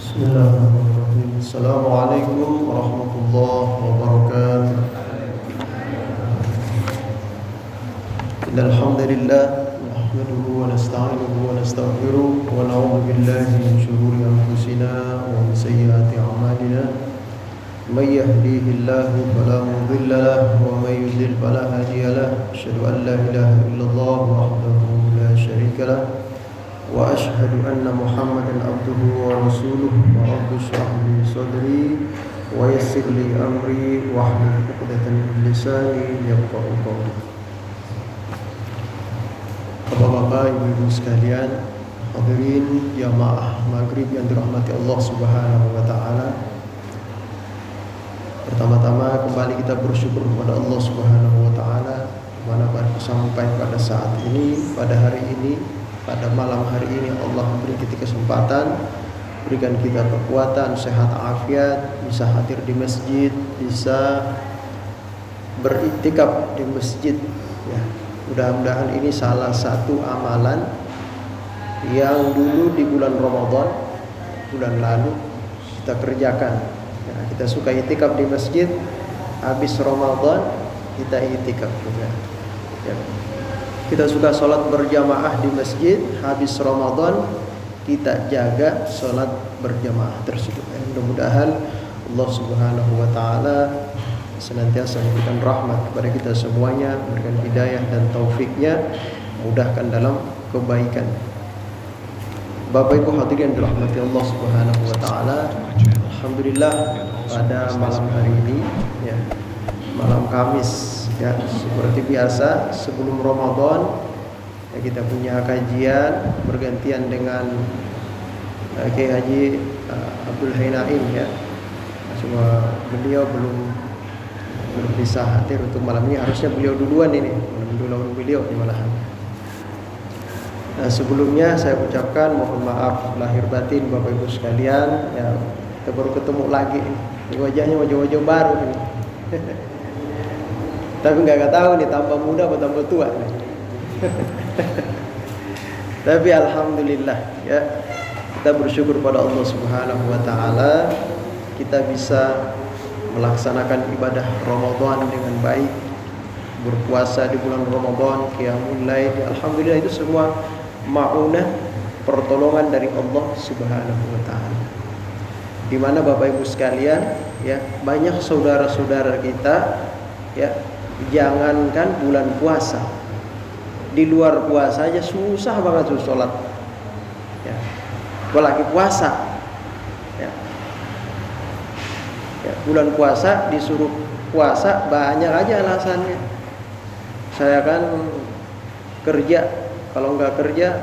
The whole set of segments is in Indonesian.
Bismillahirrahmanirrahim. Assalamualaikum warahmatullahi wabarakatuh. Innal hamdalillah nahmaduhu wa nasta'inuhu wa nastaghfiruh wa na'udzu billahi min shururi anfusina wa min sayyiati a'malina. May yahdihillahu fala mudilla lahu wa may yudlil fala hadiya lahu. Asyhadu an la ilaha illallah wahdahu la syarika lahu wa ashhadu anna Muhammadan abduhu wa rasuluh. Rabbi shrah li sadri wa yassir li amri wahlul 'uqdatam min lisani yafqahu qawli. Bapak-bapak, ibu-ibu sekalian, hadirin jamaah maghrib yang dirahmati Allah Subhanahu wa taala. Pertama-tama kembali kita bersyukur kepada Allah Subhanahu wa taala mana sampai pada saat ini, pada hari ini, pada malam hari ini Allah beri kita kesempatan, berikan kita kekuatan, sehat, afiat, bisa hadir di masjid, bisa beriktikaf di masjid. Ya, mudah-mudahan ini salah satu amalan yang dulu di bulan Ramadan, bulan lalu kita kerjakan. Ya, kita suka iktikaf di masjid, habis Ramadan kita iktikaf juga. Ya. Kita suka sholat berjamaah di masjid, habis Ramadan kita jaga sholat berjamaah tersebut. Mudah-mudahan Allah Subhanahu wa taala senantiasa memberikan rahmat kepada kita semuanya, memberikan hidayah dan taufiknya, mudahkan dalam kebaikan. Bapak Ibu hadirin dirahmati Allah Subhanahu wa taala. Alhamdulillah pada malam hari ini, ya, malam Kamis, ya, seperti biasa sebelum Ramadan ya, kita punya kajian bergantian dengan Kiai Haji Abdul Hainaim, ya. Cuma beliau belum bisa hadir untuk malam ini. Harusnya beliau duluan ini, duluan beliau di malahan. Nah, sebelumnya saya ucapkan mohon maaf lahir batin Bapak Ibu sekalian, ya, kita baru ketemu lagi ini wajahnya wajah-wajah baru ini. Tapi nggak tahu nih tambah muda atau tambah tua nih. Tapi alhamdulillah, ya, kita bersyukur pada Allah Subhanahu wa taala kita bisa melaksanakan ibadah Ramadan dengan baik, berpuasa di bulan Ramadan, qiyamul lail. Alhamdulillah itu semua ma'unah, pertolongan dari Allah Subhanahu wa taala. Di mana Bapak Ibu sekalian, ya, banyak saudara-saudara kita, ya, jangankan bulan puasa, di luar puasa aja susah banget sholat, ya, apalagi puasa, ya. Ya, bulan puasa disuruh puasa banyak aja alasannya. Saya kan kerja, kalau nggak kerja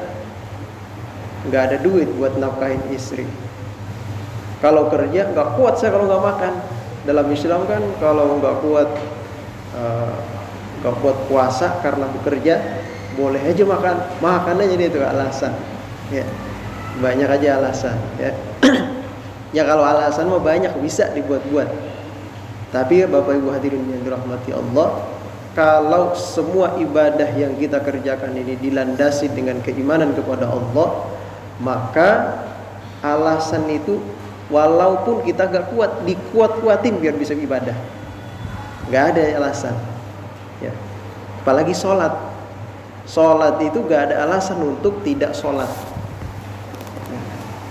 nggak ada duit buat nafkahin istri. Kalau kerja nggak kuat saya kalau nggak makan. Dalam Islam kan kalau nggak kuat puasa karena bekerja, boleh aja makan aja itu alasan, ya, banyak aja alasan, ya. Ya kalau alasan mah banyak bisa dibuat-buat. Tapi Bapak Ibu hadirin yang dirahmati Allah, kalau semua ibadah yang kita kerjakan ini dilandasi dengan keimanan kepada Allah, maka alasan itu walaupun kita gak kuat, dikuat-kuatin biar bisa ibadah. Gak ada alasan, ya. Apalagi sholat. Sholat itu gak ada alasan untuk tidak sholat.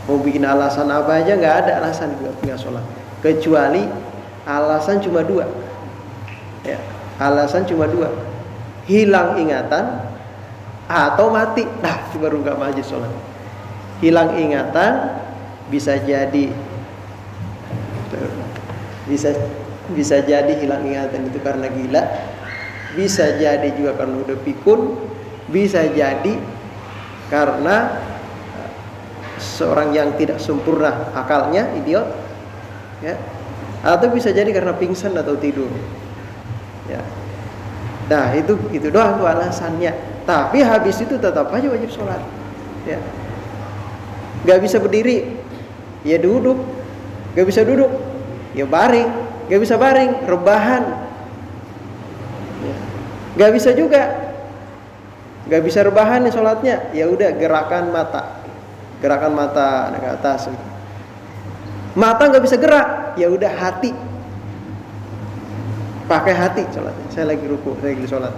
Mau bikin alasan apa aja gak ada alasan buat tidak sholat. Kecuali alasan cuma dua, ya. Alasan cuma dua, hilang ingatan atau mati. Nah itu baru gak maju sholat. Hilang ingatan bisa jadi hilang ingatan itu karena gila, bisa jadi juga karena udah pikun, bisa jadi karena seorang yang tidak sempurna akalnya, idiot, ya, atau bisa jadi karena pingsan atau tidur, ya. Nah itu doang tuh alasannya. Tapi habis itu tetap aja wajib sholat, ya. Gak bisa berdiri, ya duduk. Gak bisa duduk, ya baring. Gak bisa baring, rebahan, ya. Gak bisa juga, gak bisa rebahan nih sholatnya. Ya udah gerakan mata ke atas. Mata nggak bisa gerak, ya udah hati. Pakai hati sholatnya. Saya lagi ruku, saya lagi sholat.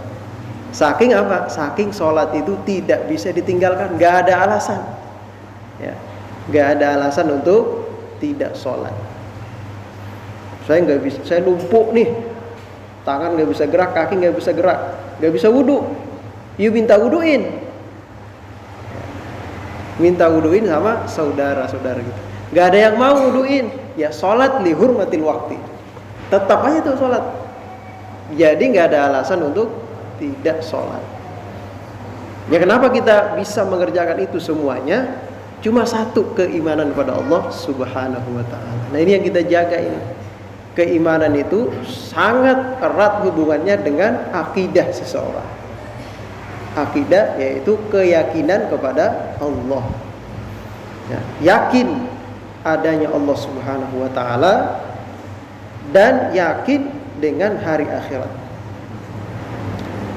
Saking apa? Saking sholat itu tidak bisa ditinggalkan, nggak ada alasan. Ya, nggak ada alasan untuk tidak sholat. Saya nggak bisa, saya lumpuh nih, tangan nggak bisa gerak, kaki nggak bisa gerak, nggak bisa wudu. You minta wuduin, minta wuduin sama saudara-saudara gitu. Nggak ada yang mau wuduin, ya sholat li hurmatil waqti. Tetap aja tuh sholat. Jadi nggak ada alasan untuk tidak sholat. Ya kenapa kita bisa mengerjakan itu semuanya? Cuma satu, keimanan kepada Allah Subhanahu wa ta'ala. Nah ini yang kita jaga ini. Keimanan itu sangat erat hubungannya dengan akidah seseorang. Akidah yaitu keyakinan kepada Allah. Ya, yakin adanya Allah Subhanahu wa ta'ala dan yakin dengan hari akhirat.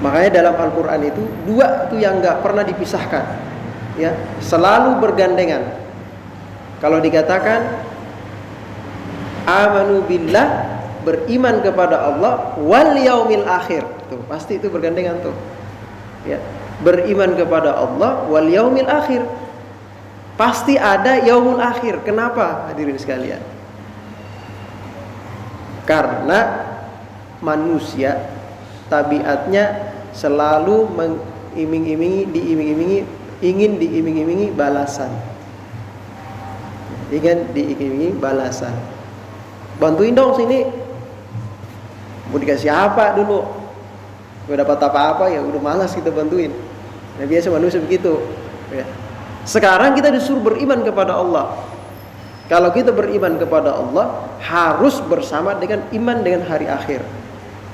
Makanya dalam Al-Quran itu dua itu yang nggak pernah dipisahkan, ya, selalu bergandengan. Kalau dikatakan amanu billah, beriman kepada Allah, wal yaumil akhir, tuh pasti itu bergandengan tuh, ya, beriman kepada Allah wal yaumil akhir, pasti ada yaumul akhir. Kenapa hadirin sekalian? Karena manusia tabiatnya selalu ingin diiming-imingi balasan. Ingin diiming-imingi balasan. Bantuin dong sini. Mau dikasih apa dulu? Gak dapat apa-apa ya udah malas kita bantuin. Nah biasa manusia begitu. Ya. Sekarang kita disuruh beriman kepada Allah. Kalau kita beriman kepada Allah harus bersama dengan iman dengan hari akhir.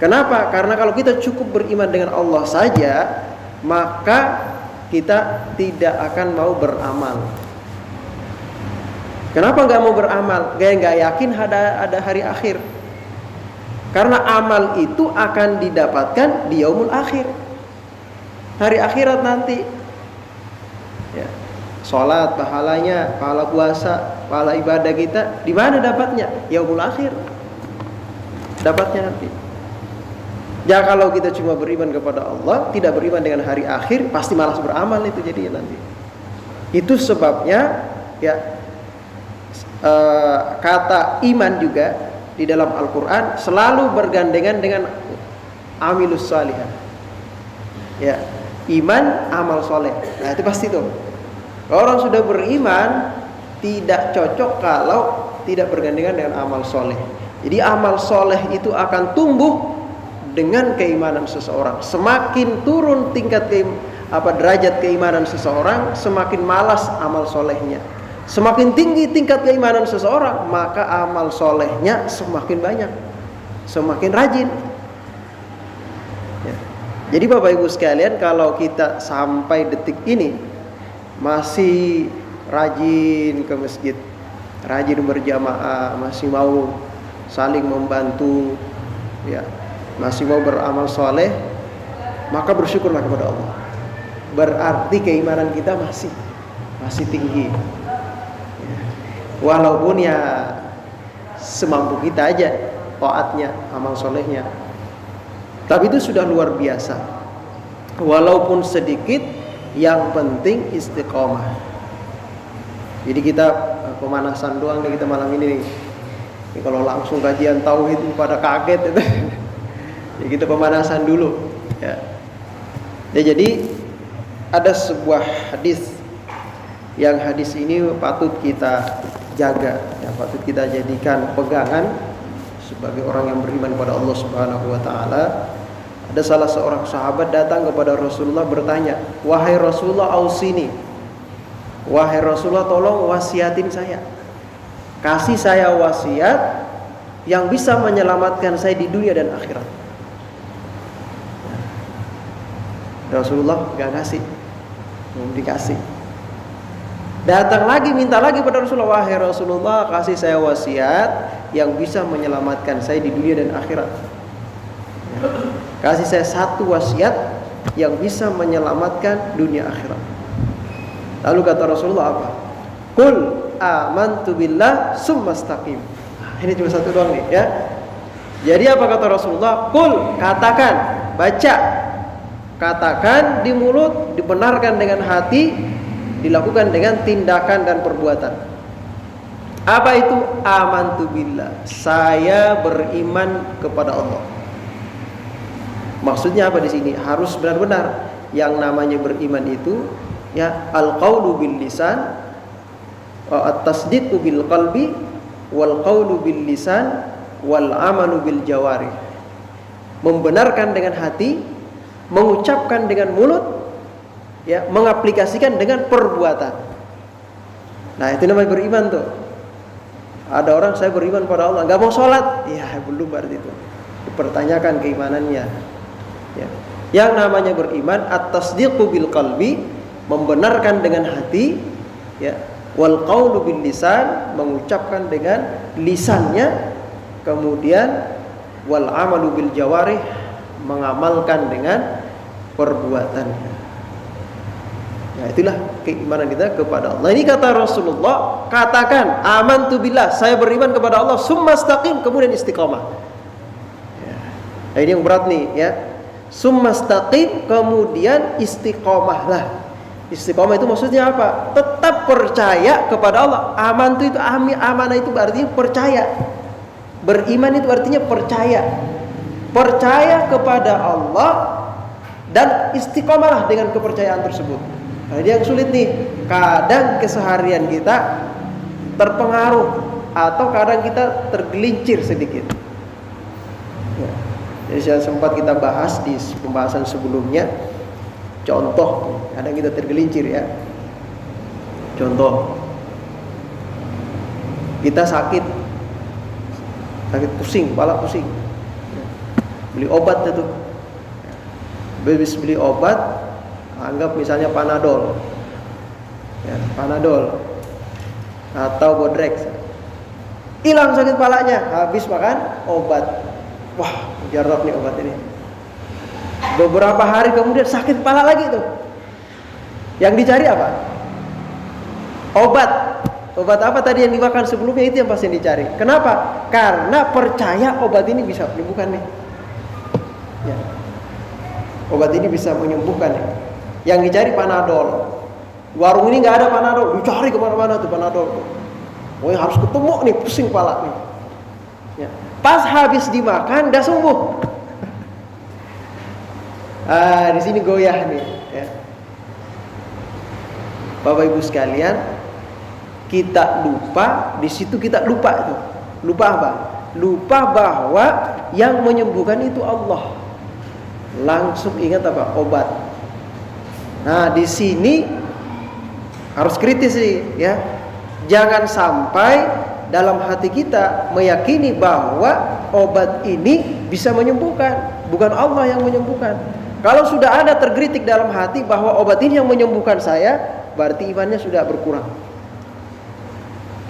Kenapa? Karena kalau kita cukup beriman dengan Allah saja, maka kita tidak akan mau beramal. Kenapa nggak mau beramal? Nggak yakin ada hari akhir. Karena amal itu akan didapatkan di yaumul akhir, hari akhirat nanti. Ya. Sholat, pahalanya, pahala puasa, pahala ibadah kita, di mana dapatnya? Yaumul akhir. Dapatnya nanti. Ya kalau kita cuma beriman kepada Allah, tidak beriman dengan hari akhir, pasti malas beramal itu jadinya nanti. Itu sebabnya ya kata iman juga di dalam Al-Quran selalu bergandengan dengan amilus salihah. Ya, iman amal soleh. Nah itu pasti tuh. Orang sudah beriman tidak cocok kalau tidak bergandengan dengan amal soleh. Jadi amal soleh itu akan tumbuh dengan keimanan seseorang. Semakin turun tingkat derajat keimanan seseorang, semakin malas amal solehnya. Semakin tinggi tingkat keimanan seseorang, maka amal solehnya semakin banyak, semakin rajin. Ya. Jadi Bapak Ibu sekalian, kalau kita sampai detik ini masih rajin ke masjid, rajin berjamaah, masih mau saling membantu, ya, masih mau beramal soleh, maka bersyukurlah kepada Allah. Berarti keimanan kita masih tinggi. Ya. Walaupun ya semampu kita aja taatnya, amal solehnya, tapi itu sudah luar biasa. Walaupun sedikit, yang penting istiqomah. Jadi kita pemanasan doang nih kita malam ini nih. Kalau langsung kajian tauhid pada kaget itu. Ya, kita pemanasan dulu ya. Jadi ada sebuah hadis yang hadis ini patut kita jaga ya, patut kita jadikan pegangan sebagai orang yang beriman kepada Allah Subhanahu wa taala. Ada salah seorang sahabat datang kepada Rasulullah bertanya, "Wahai Rasulullah, ausini. Wahai Rasulullah, tolong wasiatin saya. Kasih saya wasiat yang bisa menyelamatkan saya di dunia dan akhirat." Rasulullah gak kasih, belum dikasih. Datang lagi, minta lagi pada Rasulullah, "Wahai Rasulullah, kasih saya wasiat yang bisa menyelamatkan saya di dunia dan akhirat." Kasih saya satu wasiat yang bisa menyelamatkan dunia akhirat. Lalu kata Rasulullah apa? "Qul amantu billah summastaqim. Ini cuma satu doang nih ya. Jadi apa kata Rasulullah? Qul, katakan, baca. Katakan di mulut, dibenarkan dengan hati, dilakukan dengan tindakan dan perbuatan. Apa itu amantu billah? Saya beriman kepada Allah. Maksudnya apa di sini? Harus benar-benar yang namanya beriman itu ya al-qaulu bil lisan, at-tasdiqu bil qalbi, wal qaulu bil lisan, wal amalu bil jawarih. Membenarkan dengan hati, mengucapkan dengan mulut, ya, mengaplikasikan dengan perbuatan. Nah, itu namanya beriman tuh. Ada orang saya beriman pada Allah, nggak mau sholat, ya belum berarti itu. Dipertanyakan keimanannya. Ya. Yang namanya beriman at-tasdiqu bil qalbi, membenarkan dengan hati, ya, wal qaulu bil lisan, mengucapkan dengan lisannya, kemudian wal amalu bil jawarih, mengamalkan dengan perbuatannya. Nah, itulah keimanan kita kepada Allah. Ini kata Rasulullah, katakan amantu billah, saya beriman kepada Allah, summastaqim, kemudian istiqomah. Ya. Nah, ini yang berat nih ya. Summastaqim, kemudian istiqomahlah. Istiqomah itu maksudnya apa? Tetap percaya kepada Allah. Amantu itu amanah itu artinya percaya. Beriman itu artinya percaya. Percaya kepada Allah dan istiqomahlah dengan kepercayaan tersebut. Nah, ini yang sulit nih. Kadang keseharian kita terpengaruh atau kadang kita tergelincir sedikit. Ya. Jadi sempat kita bahas di pembahasan sebelumnya. Contoh, kadang kita tergelincir ya. Contoh, kita sakit pusing, kepala pusing. Beli obat itu. Habis beli obat, anggap misalnya Panadol, ya, Panadol atau Bodrex, hilang sakit kepalanya, habis makan obat, wah jarab nih obat ini. Beberapa hari kemudian sakit kepala lagi tuh. Yang dicari apa? Obat. Obat apa tadi yang dimakan sebelumnya itu yang pasti dicari. Kenapa? Karena percaya obat ini bisa menyembuhkan nih. Ya. Obat ini bisa menyembuhkan nih. Yang dicari Panadol. Warung ini nggak ada Panadol, dicari kemana-mana tuh Panadol. Oh, harus ketemu nih, pusing kepala nih. Ya. Pas habis dimakan, udah sembuh. Di sini goyah nih. Ya. Bapak Ibu sekalian, kita lupa di situ, kita lupa itu. Lupa apa? Lupa bahwa yang menyembuhkan itu Allah. Langsung ingat apa? Obat. Nah, di sini harus kritis nih, ya. Jangan sampai dalam hati kita meyakini bahwa obat ini bisa menyembuhkan, bukan Allah yang menyembuhkan. Kalau sudah ada tergelitik dalam hati bahwa obat ini yang menyembuhkan saya, berarti imannya sudah berkurang.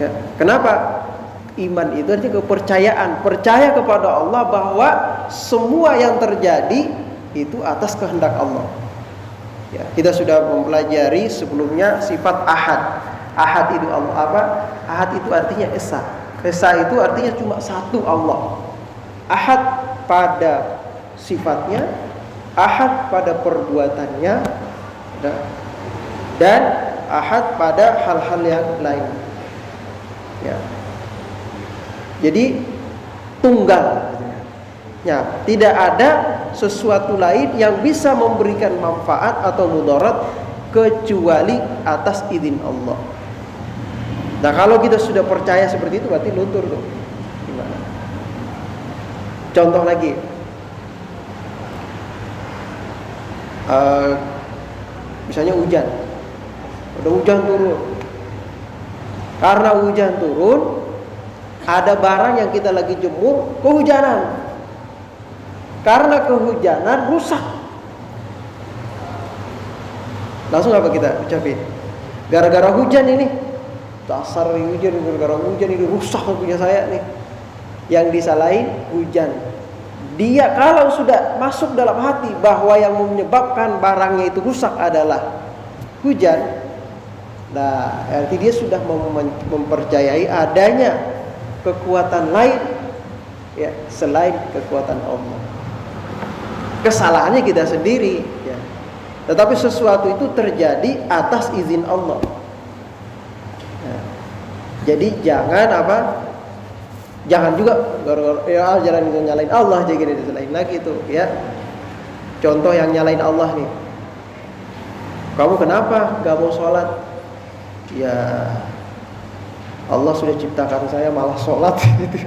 Ya. Kenapa? Iman itu artinya kepercayaan, percaya kepada Allah bahwa semua yang terjadi itu atas kehendak Allah. Ya, kita sudah mempelajari sebelumnya sifat ahad. Ahad itu Allah apa? Ahad itu artinya esa. Esa itu artinya cuma satu Allah. Ahad pada sifatnya, ahad pada perbuatannya, dan ahad pada hal-hal yang lain. Ya. Jadi tunggal. Ya, tidak ada sesuatu lain yang bisa memberikan manfaat atau mudarat kecuali atas izin Allah. Nah, kalau kita sudah percaya seperti itu berarti luntur tuh. Gimana? Contoh lagi. Misalnya hujan. Udah hujan turun. Karena hujan turun, ada barang yang kita lagi jemur kehujanan. Karena kehujanan rusak. Langsung apa kita ucapin? Gara-gara hujan ini, dasar hujan, gara-gara hujan ini rusak punya saya nih. Yang disalahin hujan. Dia kalau sudah masuk dalam hati bahwa yang menyebabkan barangnya itu rusak adalah hujan, Nah, arti dia sudah mempercayai adanya kekuatan lain ya selain kekuatan Allah. Kesalahannya kita sendiri ya. Tetapi sesuatu itu terjadi atas izin Allah. Nah, jadi jangan juga ya jangan nyalain Allah jadi disalahin lagi itu ya. Contoh yang nyalain Allah nih. Kamu kenapa gak mau sholat? Ya Allah sudah ciptakan saya malah sholat gitu.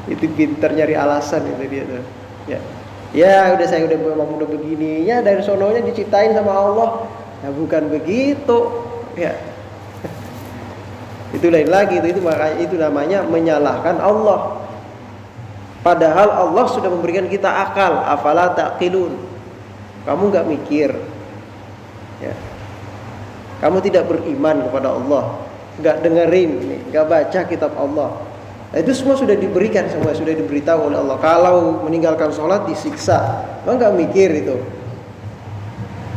Itu pinter nyari alasan itu dia tuh. Ya udah saya memang udah begini ya dari sononya diciptain sama Allah. Ya bukan begitu ya. Itu lain lagi itu makanya itu namanya menyalahkan Allah. Padahal Allah sudah memberikan kita akal. Afala taqilun. Kamu nggak mikir, ya. Kamu tidak beriman kepada Allah, nggak dengerin, nggak baca kitab Allah. Nah, itu semua sudah diberikan, semua sudah diberitahu oleh Allah. Kalau meninggalkan sholat disiksa, kamu nggak mikir itu.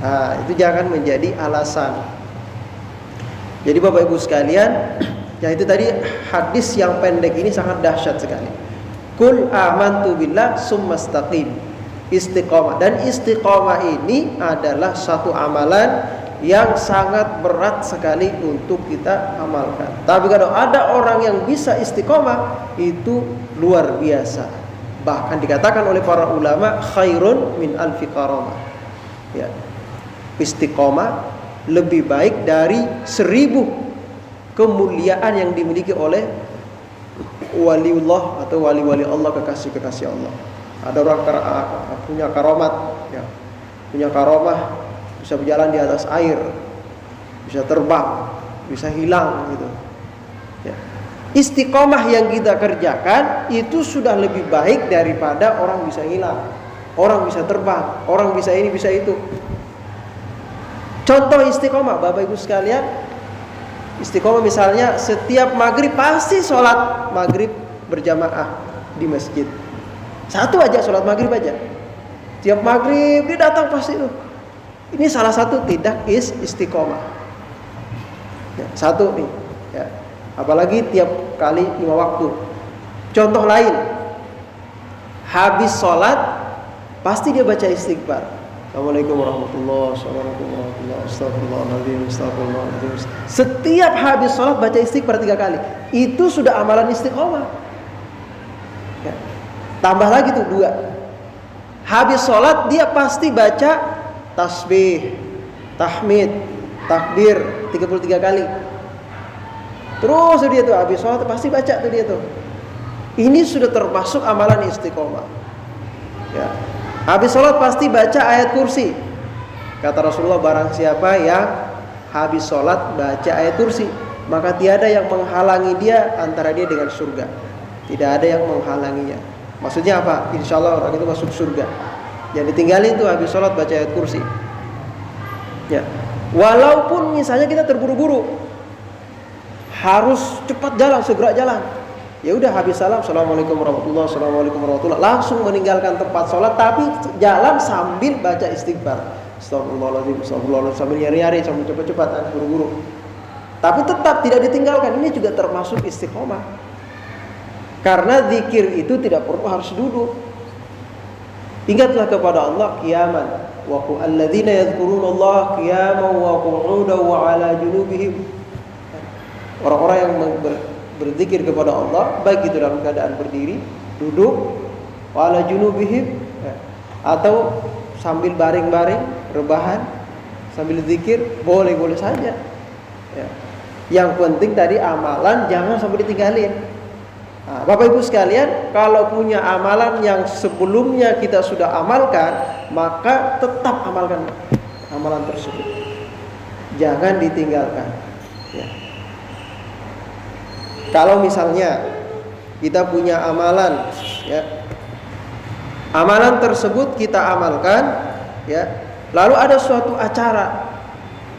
Nah, itu jangan menjadi alasan. Jadi Bapak Ibu sekalian, ya itu tadi hadis yang pendek ini sangat dahsyat sekali. Qul amantu billah summastaqim. Istiqomah, dan istiqomah ini adalah satu amalan yang sangat berat sekali untuk kita amalkan. Tapi kalau ada orang yang bisa istiqomah itu luar biasa. Bahkan dikatakan oleh para ulama khairun min alfi karamah. Ya. Istiqomah lebih baik dari 1000 kemuliaan yang dimiliki oleh waliullah atau wali-wali Allah, kekasih-kekasih Allah. Ada orang punya karomat, ya, punya karomah, bisa berjalan di atas air, bisa terbang, bisa hilang gitu. Ya. Istiqomah yang kita kerjakan itu sudah lebih baik daripada orang bisa hilang, orang bisa terbang, orang bisa ini bisa itu. Contoh istiqomah, Bapak Ibu sekalian, istiqomah misalnya setiap maghrib pasti sholat maghrib berjamaah di masjid. Satu aja sholat maghrib aja. Tiap maghrib dia datang pasti itu. Ini salah satu tidak istiqomah. Ya, satu nih. Ya. Apalagi tiap kali 5 waktu. Contoh lain. Habis sholat pasti dia baca istighfar. Assalamualaikum warahmatullahi wabarakatuh. Astagfirullahaladzim. Setiap habis sholat baca istighfar 3 kali. Itu sudah amalan istiqomah. Ya. Tambah lagi tuh 2. Habis sholat dia pasti baca tasbih, tahmid, takbir 33 kali. Terus dia tuh habis sholat pasti baca tuh dia tuh. Ini sudah termasuk amalan istiqomah. Ya. Habis sholat pasti baca ayat kursi. Kata Rasulullah, barang siapa yang habis sholat baca ayat kursi, maka tiada yang menghalangi dia antara dia dengan surga. Tidak ada yang menghalanginya. Maksudnya apa? Insya Allah orang itu masuk surga. Yang ditinggalin tuh habis sholat baca ayat kursi. Ya. Walaupun misalnya kita terburu-buru, harus cepat jalan, segera jalan. Ya udah habis salam, assalamualaikum warahmatullahi wabarakatuh, langsung meninggalkan tempat sholat, tapi jalan sambil baca istighfar. Astagfirullahaladzim, sambil nyari-nyari, sambil cepat-cepat, buru-buru. Tapi tetap tidak ditinggalkan. Ini juga termasuk istiqomah. Karena zikir itu tidak perlu harus duduk. Ingatlah kepada Allah qiyaman. Wa alladzina yadhkurunallaha qiyaman wa qu'udan wa 'ala junubihim. Orang-orang yang berzikir kepada Allah baik itu dalam keadaan berdiri, duduk, wa 'ala junubihim, atau sambil baring-baring, rebahan, sambil zikir, boleh-boleh saja. Ya. Yang penting tadi amalan jangan sampai ditinggalin. Nah, Bapak Ibu sekalian, kalau punya amalan yang sebelumnya kita sudah amalkan, maka tetap amalkan amalan tersebut. Jangan ditinggalkan. Ya. Kalau misalnya kita punya amalan, ya, amalan tersebut kita amalkan, ya, lalu ada suatu acara,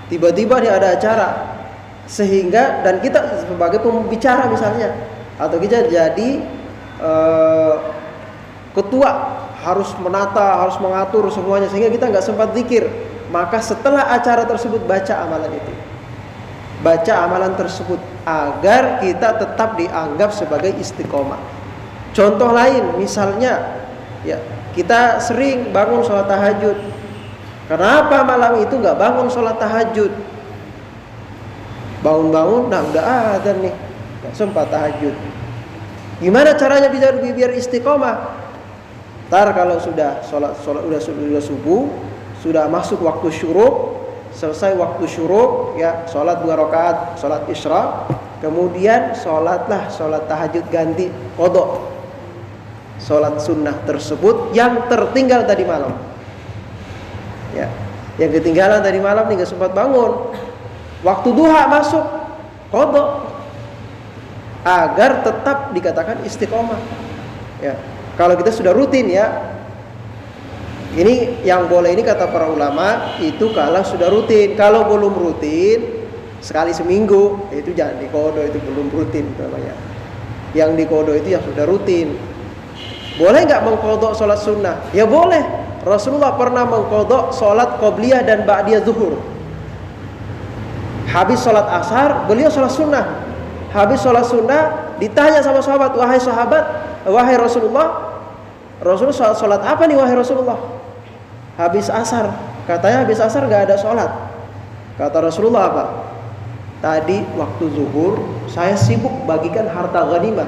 tiba-tiba nih ada acara, sehingga dan kita sebagai pembicara misalnya, atau kita jadi ketua, harus menata, harus mengatur semuanya, sehingga kita nggak sempat zikir. maka setelah acara tersebut baca amalan itu. Baca amalan tersebut agar kita tetap dianggap sebagai istiqomah. Contoh lain, misalnya ya, kita sering bangun sholat tahajud. Kenapa malam itu nggak bangun sholat tahajud? Bangun-bangun, nah udah adzan nih, nggak sempat tahajud. Gimana caranya biar istiqomah? Ntar kalau sudah sholat udah subuh, sudah masuk waktu syuruk, selesai waktu syuruk, ya sholat 2 rakaat, sholat isyraq, kemudian sholat tahajud ganti qadha. Sholat sunnah tersebut yang tertinggal tadi malam. Ya, yang ketinggalan tadi malam nih nggak sempat bangun. Waktu duha masuk qadha agar tetap dikatakan istiqomah. Ya, kalau kita sudah rutin ya. Ini yang boleh ini kata para ulama itu kalau sudah rutin. Kalau belum rutin sekali seminggu itu jangan diqadha, itu belum rutin namanya. Yang diqadha itu yang sudah rutin. Boleh nggak mengqadha sholat sunnah? Ya boleh. Rasulullah pernah mengqadha sholat qobliyah dan ba'diyah zuhur. Habis sholat asar beliau sholat sunnah. Habis sholat sunnah ditanya sama sahabat, wahai Rasulullah, sholat apa nih wahai Rasulullah? Habis asar. Katanya habis asar gak ada sholat. Kata Rasulullah apa? Tadi waktu zuhur saya sibuk bagikan harta ghanimah,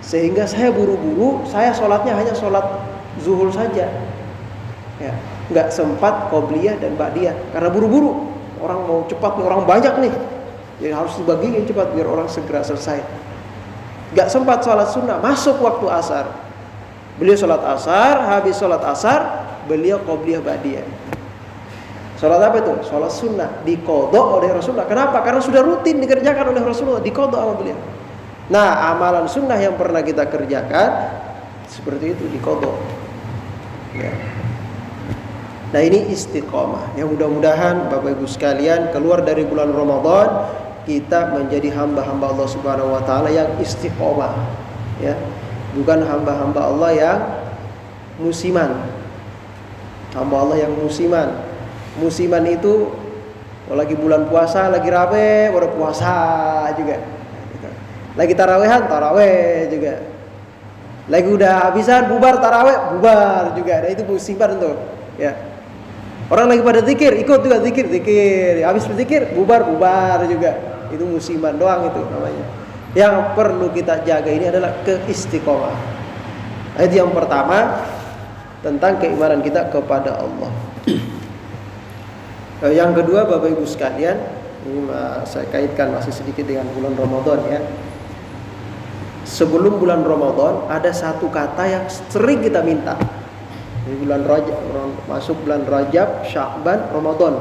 sehingga saya buru-buru, saya sholatnya hanya sholat zuhur saja. Ya, gak sempat qobliyah dan ba'diyah karena buru-buru. Orang mau cepat nih, orang banyak nih, jadi harus dibagiin cepat biar orang segera selesai. Gak sempat sholat sunnah, masuk waktu asar. Beliau sholat asar, habis sholat asar beliau qobliyah ba'diyah. Sholat apa itu? Sholat sunnah, diqadha oleh Rasulullah. Kenapa? Karena sudah rutin dikerjakan oleh Rasulullah, diqadha oleh beliau. Nah, amalan sunnah yang pernah kita kerjakan seperti itu diqadha. Ya. Nah, ini istiqomah. Yang mudah-mudahan Bapak Ibu sekalian keluar dari bulan Ramadan kita menjadi hamba-hamba Allah Subhanahu wa taala yang istiqomah. Ya. Bukan hamba-hamba Allah yang musiman. Hamba Allah yang musiman. Musiman itu kalau lagi bulan puasa lagi rame, udah puasa juga. Lagi tarawih juga. Lagi udah habisan bubar tarawih, bubar juga. Nah, itu musiman tuh. Ya. Orang lagi pada zikir, ikut juga zikir. Habis berzikir, bubar juga. Itu musiman doang itu namanya. Yang perlu kita jaga ini adalah keistiqomah. Itu yang pertama tentang keimanan kita kepada Allah. Yang kedua Bapak Ibu sekalian, ini saya kaitkan masih sedikit dengan bulan Ramadan ya. Sebelum bulan Ramadan ada satu kata yang sering kita minta. Di bulan Rajab, masuk bulan Rajab, Sya'ban, Ramadan.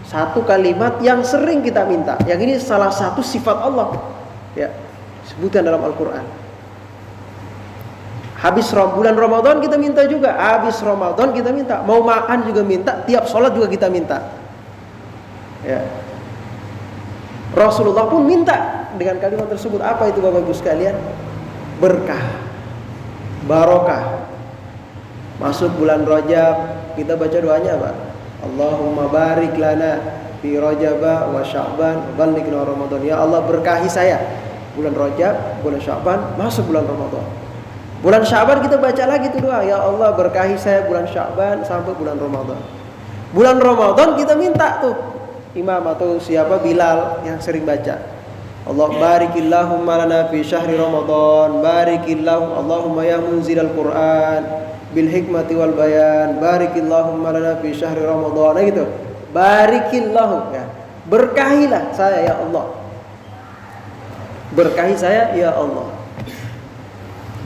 Satu kalimat yang sering kita minta. Yang ini salah satu sifat Allah. Ya, disebutkan dalam Al-Qur'an. Habis bulan Ramadan kita minta juga. Habis Ramadan kita minta. Mau makan juga minta. Tiap sholat juga kita minta. Ya. Rasulullah pun minta dengan kalimat tersebut. Apa itu Bapak Ibu sekalian? Berkah, barokah. Masuk bulan Rajab kita baca doanya apa? Allahumma barik lana fi Rajab wa Sya'ban ballighna Ramadan. Ya Allah berkahi saya bulan Rajab, bulan Sya'ban, masuk bulan Ramadan. Bulan Sya'ban kita baca lagi tuh doa, ya Allah berkahi saya bulan Sya'ban sampai bulan Ramadan. Bulan Ramadan kita minta tuh imam atau siapa Bilal yang sering baca. Allah barikillahumma lana fi syahri Ramadan, barikillahu Allahumma ya munzilal Quran bil hikmati wal bayan, barikillahumma lana fi syahri Ramadan. Nah gitu. Barikillahu ya. Berkahilah saya ya Allah. Berkahi saya ya Allah.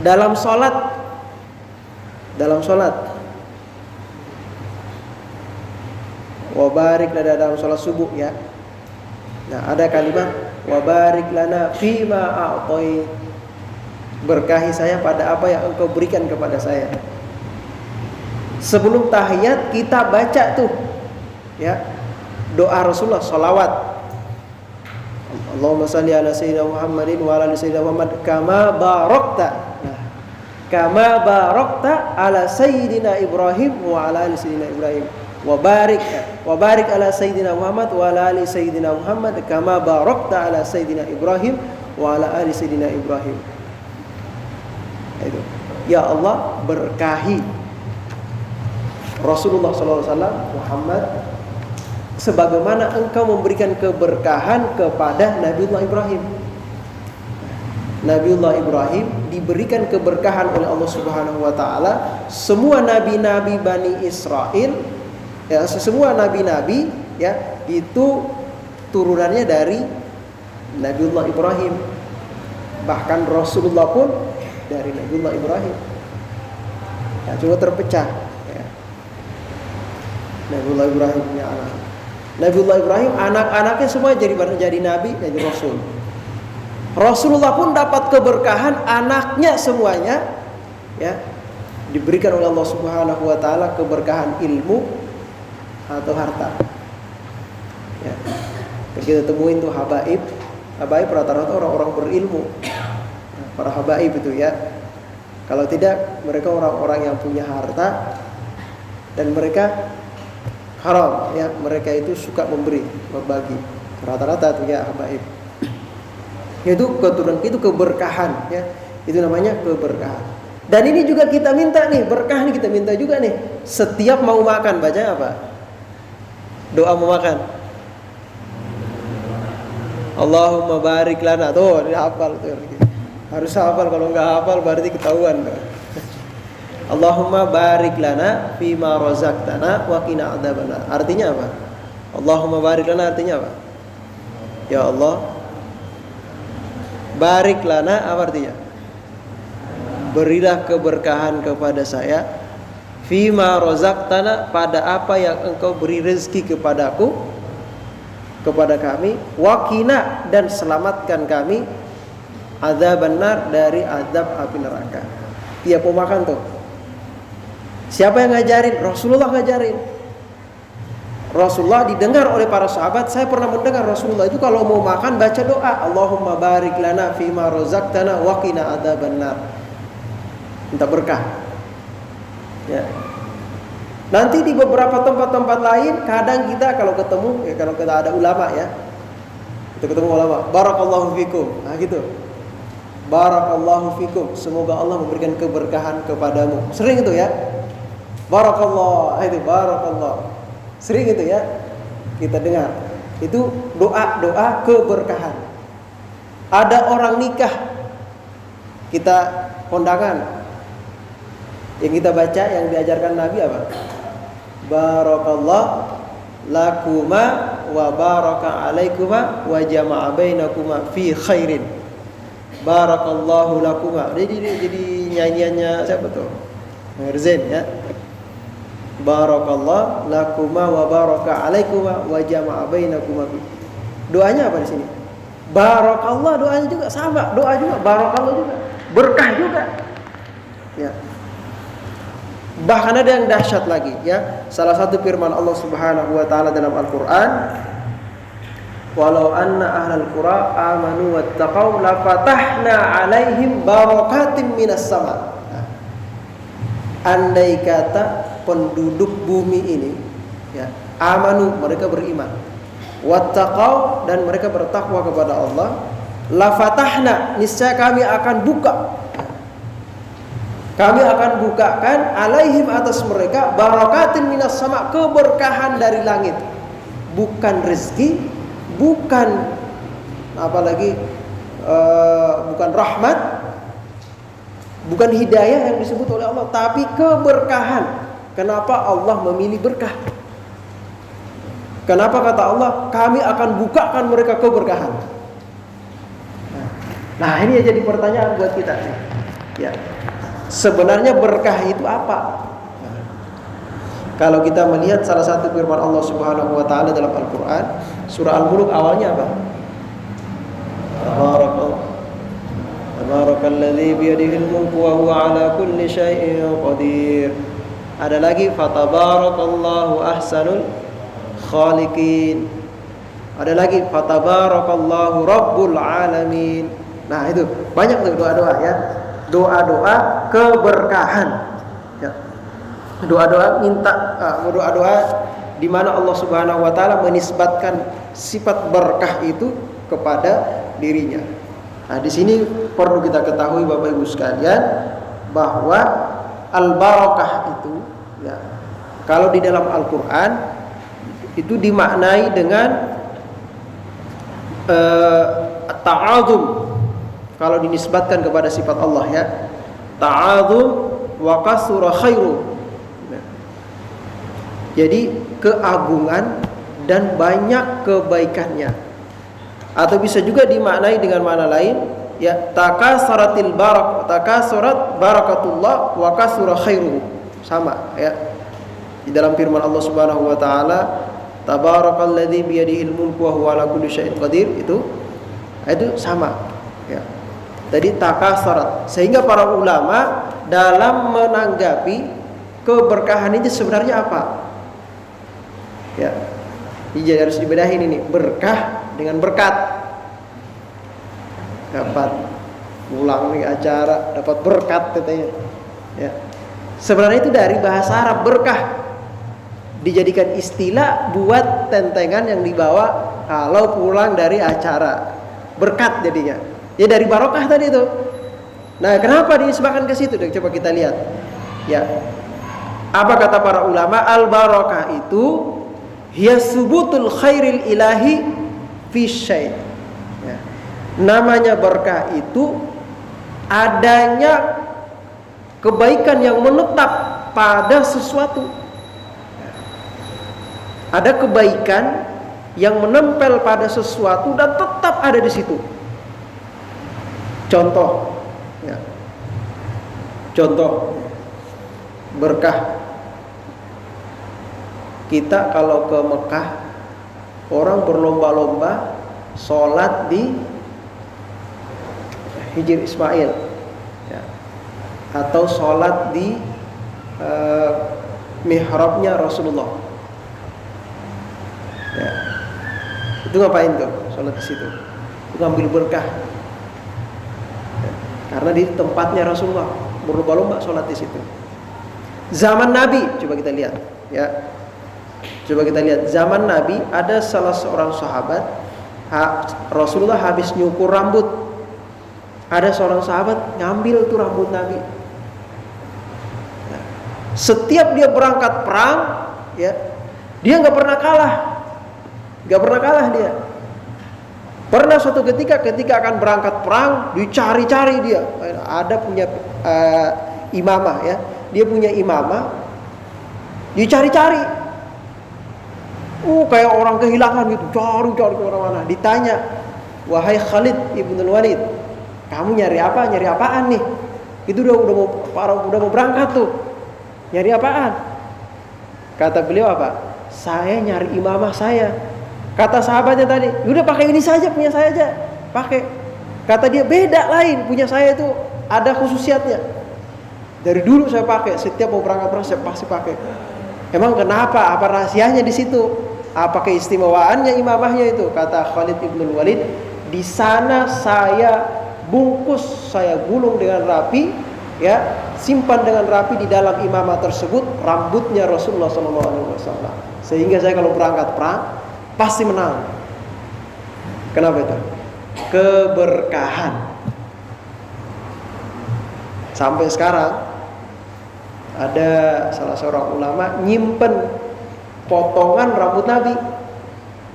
Dalam sholat wabarik lana dalam sholat subuh ya. Nah ada kalimat wabarik lana fima a'tait, berkahi saya pada apa yang engkau berikan kepada saya. Sebelum tahiyat kita baca tuh ya doa Rasulullah, sholawat. Allahumma salli ala sayyidina Muhammadin wa ala sayyidina Muhammad kama barakta. Kama barakta ala sayyidina Ibrahim wa ala ali sayyidina Ibrahim. wa barik ala sayyidina Muhammad wa ala ali sayyidina Muhammad kama barakta ala sayyidina Ibrahim wa ala ali sayyidina Ibrahim. Itu. Ya Allah, berkahi Rasulullah SAW Muhammad sebagaimana engkau memberikan keberkahan kepada Nabiullah Ibrahim. Nabiullah Ibrahim diberikan keberkahan oleh Allah Subhanahu wa taala. Semua nabi-nabi Bani Israel, ya, semua nabi-nabi ya, itu turunannya dari Nabiullah Ibrahim. Bahkan Rasulullah pun dari Nabiullah Ibrahim. Ya, cuma terpecah ya. Nabiullah Ibrahim punya anak. Nabiullah Ibrahim anak-anaknya semua jadi nabi, jadi rasul. Rasulullah pun dapat keberkahan anaknya semuanya ya, diberikan oleh Allah Subhanahu wa taala keberkahan ilmu atau harta. Ya. Kita temuin tuh habaib. Habaib rata-rata orang-orang berilmu. Para habaib itu ya. Kalau tidak, mereka orang-orang yang punya harta dan mereka haram ya, mereka itu suka memberi, berbagi. Rata-rata itu ya habaib. Itu keturunan, itu keberkahan ya. Itu namanya keberkahan. Dan ini juga kita minta nih, berkah nih kita minta juga nih. Setiap mau makan baca apa? Doa mau makan. Allahumma barik lana. Tuh, ini hafal tuh. Harus hafal, kalau enggak hafal berarti ketahuan. Allahumma barik lana fima razaqtana wa qina adzabannar. Artinya apa? Allahumma barik lana artinya apa? Ya Allah, barik lana apa artinya? Berilah keberkahan kepada saya fima razaqtana, pada apa yang engkau beri rezeki kepadaku, kepada kami, waqina, dan selamatkan kami adzabannar, dari azab api neraka. Tiap mau makan tuh, siapa yang ngajarin? Rasulullah ngajarin. Rasulullah didengar oleh para sahabat. Saya pernah mendengar Rasulullah itu kalau mau makan baca doa, Allahumma barik lana fima razaqtana wa qina adzabannar. Minta berkah. Ya. Nanti di beberapa tempat-tempat lain kadang kita kalau ketemu ya, kalau kita ada ulama ya, kita ketemu ulama, barakallahu fikum. Nah gitu. Barakallahu fikum. Semoga Allah memberikan keberkahan kepadamu. Sering itu ya. Barakallah, itu barakallah. Sering itu ya kita dengar. Itu doa-doa keberkahan. Ada orang nikah, kita kondangan, yang kita baca, yang diajarkan Nabi apa? Barakallah lakuma wa baraka alaikuma wa jama'a bainakuma fi khairin. Barakallahu lakuma. Jadi nyanyiannya siapa tuh? Mirzain ya. Barakallah lakuma wa baraka alaikuma wa jama'a bainakuma. Doanya apa di sini? Barakallah, doanya juga sama, doa juga barakallah juga. Berkah juga. Ya. Bahkan ada yang dahsyat lagi ya. Salah satu firman Allah Subhanahu wa taala dalam Al-Qur'an, walau anna ahlal qura amanu wattaqau lafatahna alaihim barakatim minas sama. Andai kata penduduk bumi ini ya, amanu, mereka beriman, wattaqau, dan mereka bertakwa kepada Allah, lafatahna, niscaya kami akan buka, kami akan bukakan alaihim, atas mereka, barakatin minas sama, keberkahan dari langit. Bukan rezeki, bukan apalagi bukan rahmat, bukan hidayah yang disebut oleh Allah, tapi keberkahan. Kenapa Allah memilih berkah? Kenapa kata Allah, kami akan bukakan mereka keberkahan? Nah, ini jadi pertanyaan buat kita. Ya. Sebenarnya berkah itu apa? Kalau kita melihat salah satu firman Allah Subhanahu wa taala dalam Al-Qur'an, surah Al-Mulk awalnya apa? Tabarakalladzi biyadihil mulku wa huwa ala kulli syai'in qadir. Ada lagi fatabarakallahu ahsanul khaliqin. Ada lagi fatabarakallahu rabbul alamin. Nah, itu banyak tuh doa-doa ya. Doa-doa keberkahan. Ya. Doa-doa minta doa-doa di mana Allah Subhanahu wa taala menisbatkan sifat berkah itu kepada dirinya. Nah, di sini perlu kita ketahui Bapak Ibu sekalian bahwa al-barakah itu ya, kalau di dalam Al-Qur'an itu dimaknai dengan ta'adzum. Kalau dinisbatkan kepada sifat Allah ya, ta'adzum wa kasura khairu. Jadi keagungan dan banyak kebaikannya. Atau bisa juga dimaknai dengan makna lain ya, takasurat barakatullah wa kasura khairu. Sama ya. Di dalam firman Allah Subhanahu wa taala, tabarakalladzi biyadihil mulku wa huwa ala kulli syai'in qadir, itu sama ya. Tadi takasurat. Sehingga para ulama dalam menanggapi keberkahan ini sebenarnya apa? Ya. Jadi harus dibedahin ini, berkah dengan berkat. Dapat pulang nih acara, dapat berkat katanya. Ya. Sebenarnya itu dari bahasa Arab berkah. Dijadikan istilah buat tentengan yang dibawa kalau pulang dari acara. Berkat jadinya. Ya dari barokah tadi itu. Nah, kenapa dinisbahkan ke situ? Coba kita lihat. Ya. Apa kata para ulama? Al-barakah itu hiya subutul khairil ilahi fi syai'. Ya. Namanya berkah itu adanya kebaikan yang menetap pada sesuatu. Ada kebaikan yang menempel pada sesuatu dan tetap ada di situ. Contoh, ya. Contoh berkah. Kita kalau ke Mekah, orang berlomba-lomba sholat di Hijr Ismail, ya. Atau sholat di mihrabnya Rasulullah. Ya. Itu ngapain tuh? Sholat di situ. Itu ngambil berkah. Ya. Karena di tempatnya Rasulullah, berlomba-lomba sholat di situ. Zaman Nabi, coba kita lihat, ya. Coba kita lihat zaman Nabi, ada salah seorang sahabat, Rasulullah habis nyukur rambut. Ada seorang sahabat ngambil tuh rambut Nabi. Ya. Setiap dia berangkat perang, ya, dia nggak pernah kalah. Gak pernah kalah dia. Pernah suatu ketika akan berangkat perang, dicari-cari dia. Ada punya imamah ya. Dia punya imamah. Dicari-cari. Kayak orang kehilangan gitu. Cari-cari ke mana-mana. Ditanya, "Wahai Khalid ibn Walid, kamu nyari apa? Nyari apaan nih?" Itu udah mau berangkat tuh. Nyari apaan? Kata beliau apa? "Saya nyari imamah saya." Kata sahabatnya tadi, udah pakai ini saja, punya saya aja, pakai. Kata dia, beda lain, punya saya itu ada khususiatnya. Dari dulu saya pakai, setiap mau berangkat perang saya pasti pakai. Emang kenapa? Apa rahasianya di situ? Apa keistimewaannya imamahnya itu? Kata Khalid ibn Walid, di sana saya bungkus, saya gulung dengan rapi, ya, simpan dengan rapi di dalam imamah tersebut rambutnya Rasulullah SAW. Sehingga saya kalau berangkat perang pasti menang. Kenapa itu? Keberkahan. Sampai sekarang ada salah seorang ulama nyimpen potongan rambut Nabi.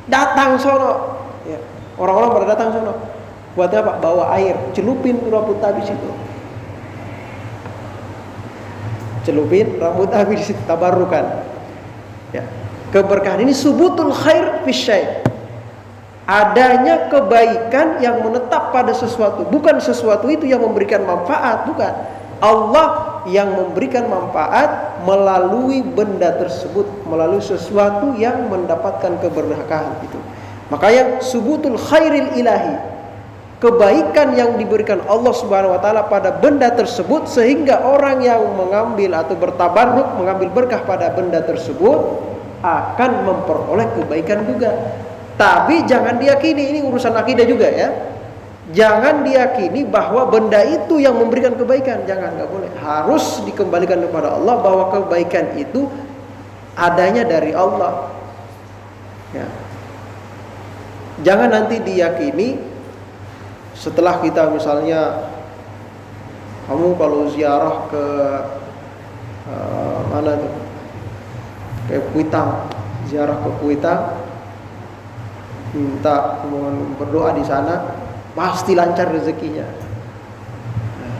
Datang sono, ya. Orang-orang pada datang sono. Buat apa? Bawa air, celupin rambut Nabi situ. Celupin rambut Nabi di situ, tabarukan. Ya. Keberkahan ini subutul khair fi syai'. Adanya kebaikan yang menetap pada sesuatu, bukan sesuatu itu yang memberikan manfaat, bukan. Allah yang memberikan manfaat melalui benda tersebut, melalui sesuatu yang mendapatkan keberkahan itu. Makanya subutul khairil ilahi, kebaikan yang diberikan Allah Subhanahu wa taala pada benda tersebut, sehingga orang yang mengambil atau bertabarruk mengambil berkah pada benda tersebut akan memperoleh kebaikan juga. Tapi jangan diyakini, ini urusan akidah juga ya. Jangan diyakini bahwa benda itu yang memberikan kebaikan. Jangan, nggak boleh. Harus dikembalikan kepada Allah bahwa kebaikan itu adanya dari Allah. Ya. Jangan nanti diyakini setelah kita misalnya kamu kalau ziarah ke mana tuh? Ke Kuitang, ziarah ke Kuitang, minta berdoa di sana, pasti lancar rezekinya. Nah,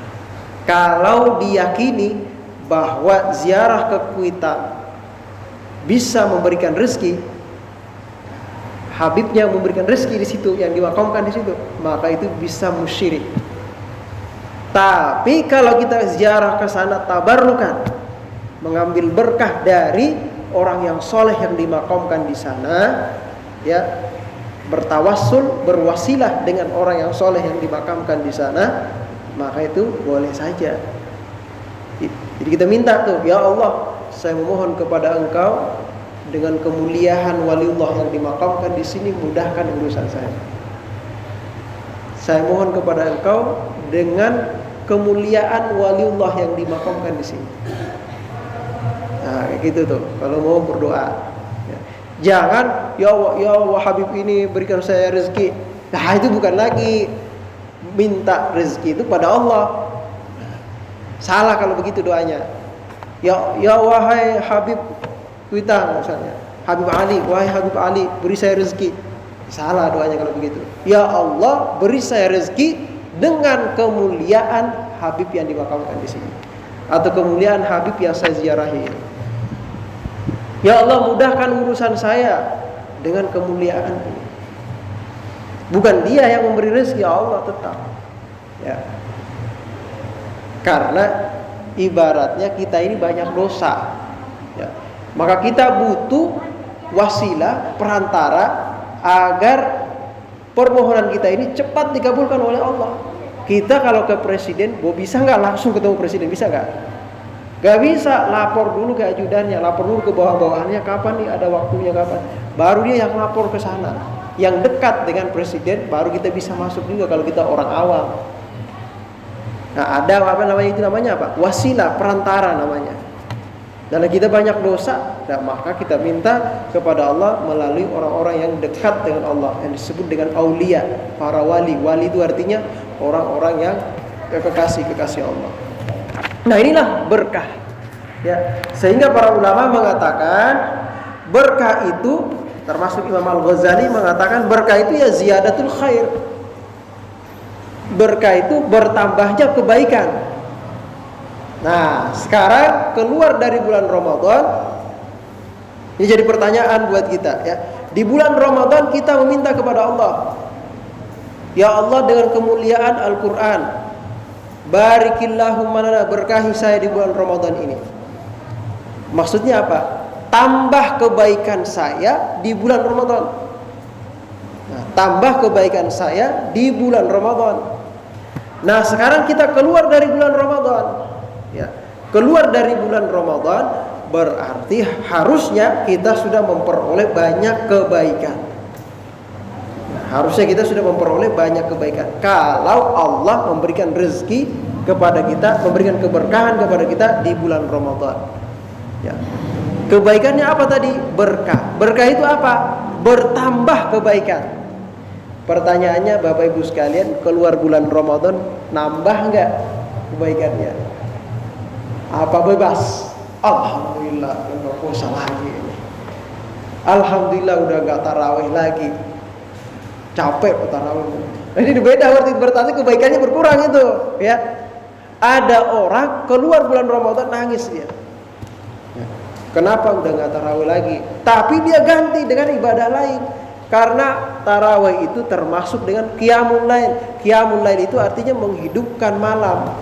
kalau diyakini bahwa ziarah ke Kuitang bisa memberikan rezeki, Habibnya memberikan rezeki di situ, yang dimakamkan di situ, maka itu bisa musyrik. Tapi kalau kita ziarah ke sana tabarrukan, mengambil berkah dari orang yang soleh yang dimakamkan di sana, ya, bertawassul, berwasilah dengan orang yang soleh yang dimakamkan di sana, maka itu boleh saja. Jadi kita minta tuh, ya Allah, saya memohon kepada Engkau dengan kemuliaan waliullah yang dimakamkan di sini, mudahkan urusan saya. Saya mohon kepada Engkau dengan kemuliaan waliullah yang dimakamkan di sini. Nah, kayak gitu tuh kalau mau berdoa. Ya. Jangan ya Allah Habib ini berikan saya rezeki. Nah, itu bukan lagi minta rezeki, itu pada Allah. Salah kalau begitu doanya. Ya wahai Habib Kuitang misalnya, Habib Ali, wahai Habib Ali, beri saya rezeki. Salah doanya kalau begitu. Ya Allah, beri saya rezeki dengan kemuliaan Habib yang dimakamkan di sini, atau kemuliaan Habib yang saya ziarahi. Ya Allah, mudahkan urusan saya dengan kemuliaan ini. Bukan dia yang memberi rezeki, ya Allah tetap. Ya. Karena ibaratnya kita ini banyak dosa. Ya. Maka kita butuh wasilah, perantara agar permohonan kita ini cepat dikabulkan oleh Allah. Kita kalau ke presiden, bisa nggak langsung ketemu presiden? Bisa nggak? Gak bisa, lapor dulu ke ajudannya, lapor dulu ke bawah-bawahannya, kapan nih ada waktunya, kapan. Baru dia yang lapor ke sana. Yang dekat dengan presiden, baru kita bisa masuk juga kalau kita orang awam. Nah, ada apa namanya, itu namanya apa? Wasilah, perantara namanya. Dan kita banyak dosa, nah, maka kita minta kepada Allah melalui orang-orang yang dekat dengan Allah, yang disebut dengan aulia, para wali. Wali itu artinya orang-orang yang kekasih Allah. Nah, inilah berkah. Ya, sehingga para ulama mengatakan berkah itu, termasuk Imam Al-Ghazali mengatakan berkah itu ya ziyadatul khair. Berkah itu bertambahnya kebaikan. Nah, sekarang keluar dari bulan Ramadan, ini jadi pertanyaan buat kita, ya. Di bulan Ramadan kita meminta kepada Allah, ya Allah, dengan kemuliaan Al-Quran, barikillahumma lana, berkahi saya di bulan Ramadan ini. Maksudnya apa? Tambah kebaikan saya di bulan Ramadan. Nah, tambah kebaikan saya di bulan Ramadan. Nah, sekarang kita keluar dari bulan Ramadan. Ya, keluar dari bulan Ramadan berarti harusnya kita sudah memperoleh banyak kebaikan. Nah, harusnya kita sudah memperoleh banyak kebaikan. Kalau Allah memberikan rezeki kepada kita, memberikan keberkahan kepada kita di bulan Ramadan. Ya. Kebaikannya apa tadi? Berkah. Berkah itu apa? Bertambah kebaikan. Pertanyaannya Bapak Ibu sekalian, keluar bulan Ramadan nambah enggak kebaikannya? Apa bebas? Alhamdulillah udah puasa lagi. Alhamdulillah udah enggak tarawih lagi. Capek tarawih. Ini beda berarti kebaikannya berkurang itu, ya. Ada orang keluar bulan Ramadan nangis dia. Kenapa udah nggak tarawih lagi? Tapi dia ganti dengan ibadah lain. Karena tarawih itu termasuk dengan qiyamul lail. Qiyamul lail itu artinya menghidupkan malam.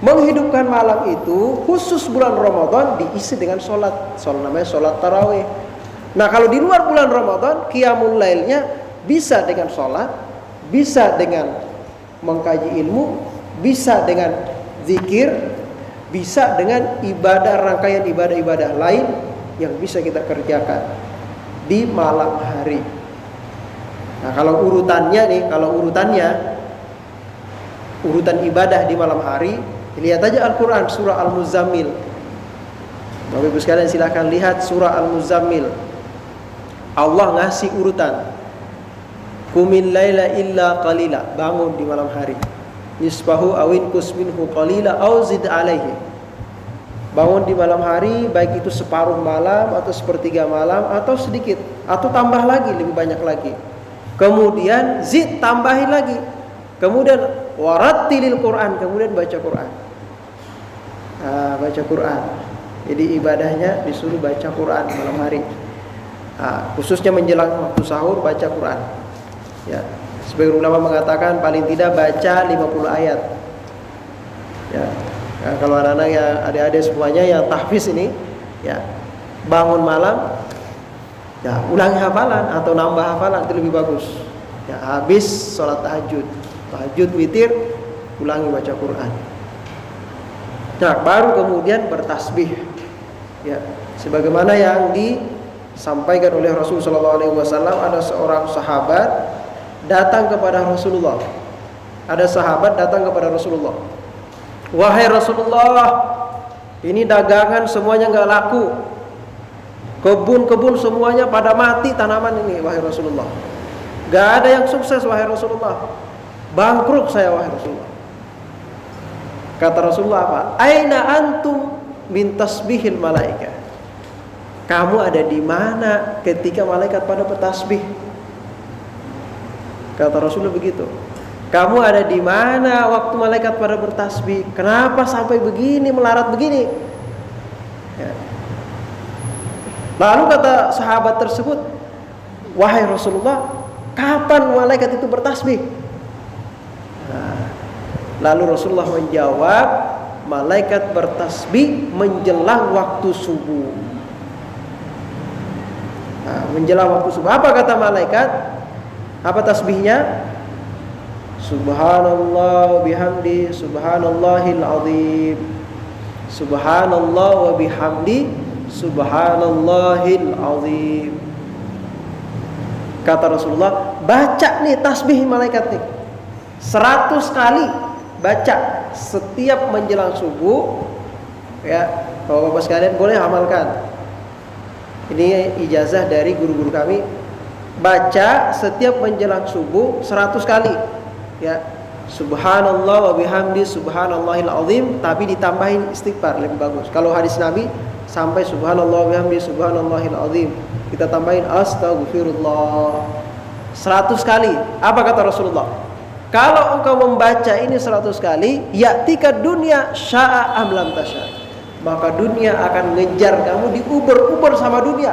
Menghidupkan malam itu khusus bulan Ramadan diisi dengan sholat. Namanya sholat tarawih. Nah, kalau di luar bulan Ramadan, qiyamul lailnya bisa dengan sholat, bisa dengan mengkaji ilmu, bisa dengan zikir, bisa dengan ibadah, rangkaian ibadah-ibadah lain yang bisa kita kerjakan di malam hari. Nah, kalau urutannya urutan ibadah di malam hari, lihat aja Al-Quran surah Al-Muzammil. Bapak Ibu sekalian silakan lihat surah Al-Muzammil. Allah ngasih urutan. Qumil laila illa qalila, bangun di malam hari. Nisfahu awin kusminhu qalila aw zid alaihi. Bangun di malam hari, baik itu separuh malam atau sepertiga malam atau sedikit, atau tambah lagi, lebih banyak lagi. Kemudian zid, tambahin lagi. Kemudian warattilil Quran, kemudian baca Quran. Baca Quran. Jadi ibadahnya disuruh baca Quran malam hari. Khususnya menjelang waktu sahur baca Quran. Ya, sebagian ulama mengatakan paling tidak baca 50 ayat. Ya. Nah, kalau anak-anak ya, adik-adik semuanya yang tahfiz ini, ya, bangun malam, ya, ulangi hafalan atau nambah hafalan, itu lebih bagus. Ya, habis sholat tahajud witir, ulangi baca Quran. Nah, baru kemudian bertasbih. Ya, sebagaimana yang disampaikan oleh Rasulullah SAW, ada seorang sahabat datang kepada Rasulullah. Ada sahabat datang kepada Rasulullah. Wahai Rasulullah, ini dagangan semuanya nggak laku, kebun-kebun semuanya pada mati tanaman ini, wahai Rasulullah. Nggak ada yang sukses, wahai Rasulullah. Bangkrut saya, wahai Rasulullah. Kata Rasulullah apa? Aina antum min tasbihil malaika. Kamu ada di mana ketika malaikat pada bertasbih? Kata Rasulullah begitu. Kamu ada di mana waktu malaikat pada bertasbih? Kenapa sampai begini, melarat begini? Ya. Lalu kata sahabat tersebut, wahai Rasulullah, kapan malaikat itu bertasbih? Lalu Rasulullah menjawab, malaikat bertasbih menjelang waktu subuh. Menjelang waktu subuh. Apa kata malaikat? Apa tasbihnya? Subhanallah bihamdi, subhanallahil azim. Subhanallah wa bihamdi, subhanallahil azim. Kata Rasulullah, baca nih tasbih malaikat nih 100 kali, baca setiap menjelang subuh. Ya, Bapak-bapak sekalian boleh amalkan. Ini ijazah dari guru-guru kami. Baca setiap menjelang subuh 100 kali. Ya, subhanallah wa bihamdi subhanallahil azim, tapi ditambahin istighfar, lebih bagus. Kalau hadis Nabi sampai subhanallah wa bihamdi subhanallahil azim, kita tambahin astaghfirullah 100 kali. Apa kata Rasulullah? Kalau engkau membaca ini 100 kali, ya'tika dunya sya'a am lam tasya, maka dunia akan ngejar kamu, diuber-uber sama dunia,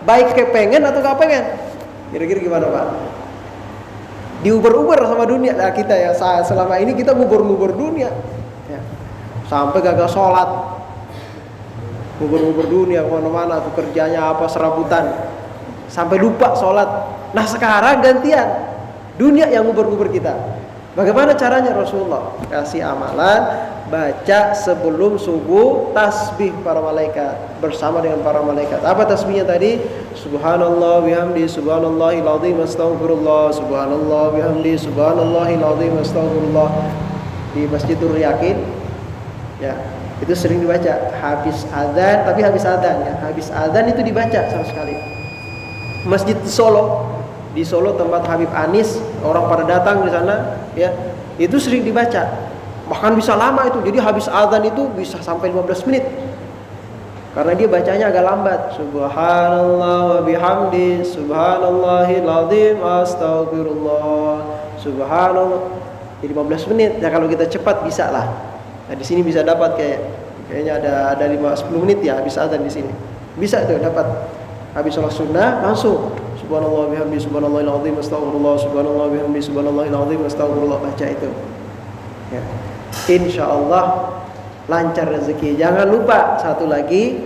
baik kepengen atau gak pengen. Kira-kira gimana Pak? Diuber-uber sama dunia. Nah, kita ya selama ini kita ngubur-ngubur dunia, ya. Sampai gagal sholat, ngubur-ngubur dunia kemana-mana, tuh kerjanya apa, serabutan, sampai lupa sholat. Nah sekarang gantian, dunia yang ngubur-ngubur kita. Bagaimana caranya? Rasulullah kasih amalan, baca sebelum subuh tasbih para malaikat bersama dengan para malaikat. Apa tasbihnya tadi? Subhanallah bihamdi subhanallahil azim astaghfirullah, subhanallah bihamdi subhanallahil azim astaghfirullah. Di Masjidul Yakin, ya, itu sering dibaca habis adzan, tapi habis adzan ya, habis adzan itu dibaca sama sekali. Masjid di Solo tempat Habib Anis, orang pada datang di sana, ya, itu sering dibaca. Bahkan bisa lama itu, jadi habis adzan itu bisa sampai 15 menit. Karena dia bacanya agak lambat. Subhanallah wa bihamdi subhanallahil azim astaghfirullah. Subhanallah. Jadi 15 menit. Nah, kalau kita cepat bisa lah. Nah, di sini bisa dapat kayaknya ada 5-10 menit ya habis adzan di sini. Bisa tuh dapat. Habis sholat sunnah langsung subhanallah bihamdi subhanallahil azim astaghfirullah, subhanallah bihamdi subhanallahil azim astaghfirullah, baca itu. Ya. Insyaallah lancar rezeki. Jangan lupa satu lagi,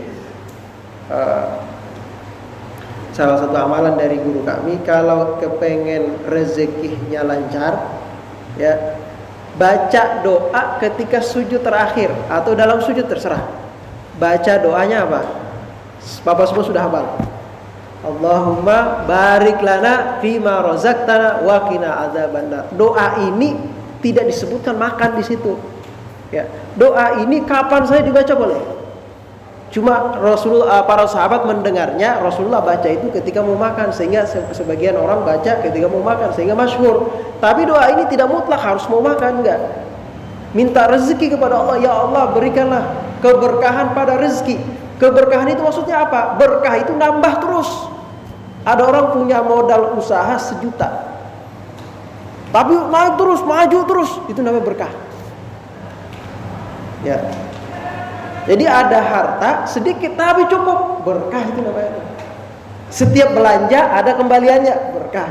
salah satu amalan dari guru kami, kalau kepengen rezekinya lancar, ya, baca doa ketika sujud terakhir atau dalam sujud, terserah. Baca doanya apa? Bapak semua sudah hafal. Allahumma barik lana fima razaqtana wa qina adzabannar. Doa ini tidak disebutkan makan di situ. Ya, doa ini kapan saya dibaca boleh. Cuma para sahabat mendengarnya Rasulullah baca itu ketika mau makan, sehingga sebagian orang baca ketika mau makan, sehingga masyhur. Tapi doa ini tidak mutlak harus mau makan, enggak. Minta rezeki kepada Allah, ya Allah berikanlah keberkahan pada rezeki. Keberkahan itu maksudnya apa? Berkah itu nambah terus. Ada orang punya modal usaha 1 juta, tapi naik terus, maju terus, itu namanya berkah. Ya. Jadi ada harta sedikit tapi cukup, berkah itu namanya. Setiap belanja ada kembaliannya, berkah.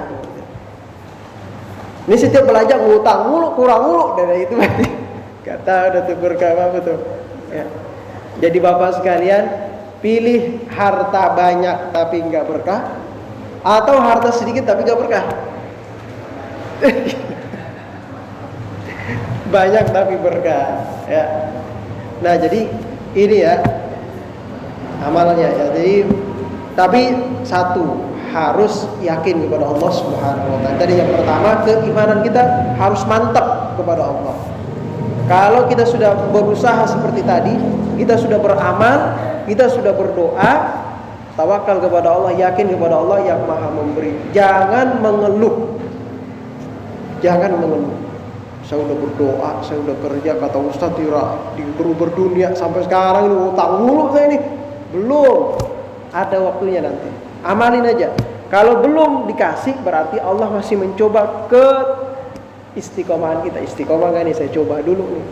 Ini setiap belanja ngutang mulu, kurang mulu, dari itu berarti kata udah tuh berkah apa tuh. Ya. Jadi bapak sekalian, pilih harta banyak tapi nggak berkah, atau harta sedikit tapi nggak berkah. Banyak tapi berkah. Ya. Nah jadi ini ya amalannya ya. Jadi tapi satu, harus yakin kepada Allah Subhanahu wa taala. Tadi yang pertama, keimanan kita harus mantap kepada Allah. Kalau kita sudah berusaha seperti tadi, kita sudah beramal, kita sudah berdoa, tawakal kepada Allah, yakin kepada Allah yang Maha memberi. Jangan mengeluh. Jangan mengeluh. Saya udah berdoa, saya udah kerja, kata Ustaz Tira, berdunia sampai sekarang ini utang mulu saya ini. Belum. Ada waktunya nanti. Amalin aja. Kalau belum dikasih berarti Allah masih mencoba ke istiqomahan kita. Istiqomah gak nih? Saya coba dulu nih.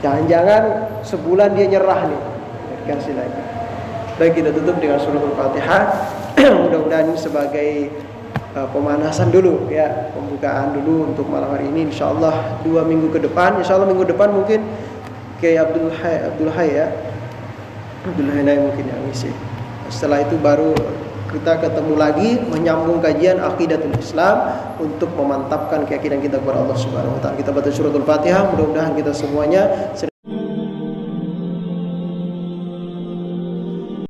Jangan-jangan sebulan dia nyerah nih. Kasih lagi. Baik, kita tutup dengan surah Al-Fatihah. Mudah-mudahan ini sebagai pemanasan dulu ya, pembukaan dulu untuk malam hari ini. Insyaallah 2 minggu ke depan, insyaallah minggu depan mungkin kayak Abdul Hai ya, Abdul Hai mungkin yang ngisi. Setelah itu baru kita ketemu lagi menyambung kajian Aqidatul Islam untuk memantapkan keyakinan kita kepada Allah Subhanahu wa taala. Kita baca suratul Fatihah, mudah-mudahan kita semuanya